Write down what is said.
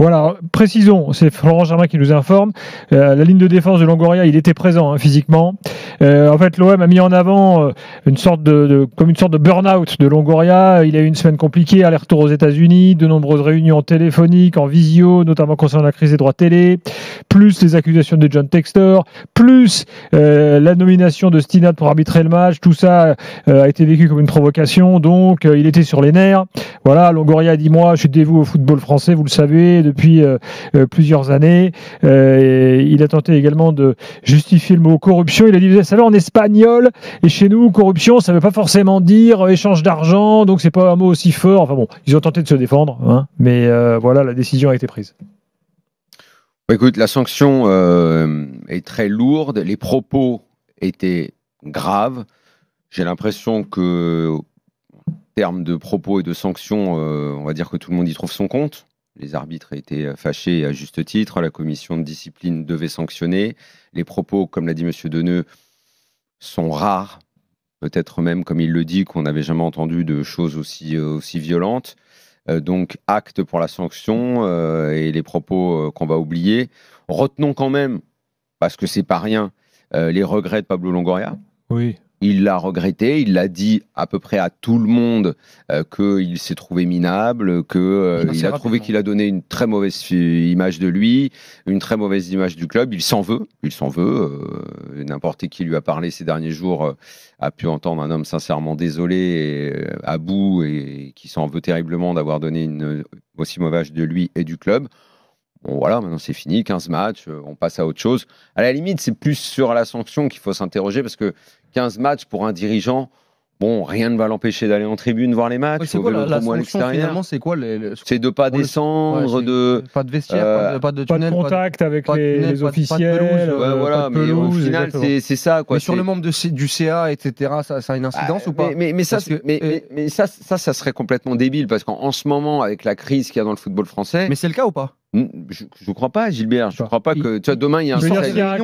Voilà, précisons, c'est Florent Germain qui nous informe. La ligne de défense de Longoria, il était présent physiquement. En fait, l'OM a mis en avant une sorte comme une sorte de burn-out de Longoria. Il a eu une semaine compliquée, aller-retour aux États-Unis, de nombreuses réunions téléphoniques, en visio, notamment concernant la crise des droits télé, plus les accusations de John Textor, plus la nomination de Stinat pour arbitrer le match. Tout ça a été vécu comme une provocation. Donc, il était sur les nerfs. Voilà, Longoria a dit moi, je suis dévoué au football français, vous le savez, depuis plusieurs années. Il a tenté également de justifier le mot corruption. Il a dit, vous savez, en espagnol et chez nous, corruption, ça ne veut pas forcément dire échange d'argent, donc c'est pas un mot aussi fort. Enfin bon, ils ont tenté de se défendre, mais voilà, la décision a été prise. Écoute, la sanction est très lourde. Les propos étaient graves. J'ai l'impression que termes de propos et de sanctions, on va dire que tout le monde y trouve son compte. Les arbitres étaient fâchés à juste titre. La commission de discipline devait sanctionner. Les propos, comme l'a dit M. Deneux, sont rares. Peut-être même, comme il le dit, qu'on n'avait jamais entendu de choses aussi violentes. Donc, acte pour la sanction et les propos qu'on va oublier. Retenons quand même, parce que c'est pas rien, les regrets de Pablo Longoria. Oui. Il l'a regretté, il l'a dit à peu près à tout le monde qu'il s'est trouvé minable, qu'il a trouvé qu'il a donné une très mauvaise image de lui, une très mauvaise image du club. Il s'en veut. N'importe qui lui a parlé ces derniers jours a pu entendre un homme sincèrement désolé et à bout et qui s'en veut terriblement d'avoir donné une aussi mauvaise image de lui et du club. Bon voilà, maintenant c'est fini, 15 matchs, on passe à autre chose. À la limite, c'est plus sur la sanction qu'il faut s'interroger parce que 15 matchs pour un dirigeant, bon, rien ne va l'empêcher d'aller en tribune voir les matchs. C'est quoi la sanction finalement? C'est quoi c'est de ne pas descendre, pas de vestiaire, pas de tunnel, pas de contact avec les officiels. Voilà, mais au final, c'est ça. Quoi. Mais sur le membre du CA, etc., ça a une incidence ou pas? Mais ça serait complètement débile parce qu'en ce moment, avec la crise qu'il y a dans le football français. Mais c'est le cas ou pas? Je ne crois pas, Gilbert. Je ne crois pas que. Tu vois, demain, il y a un.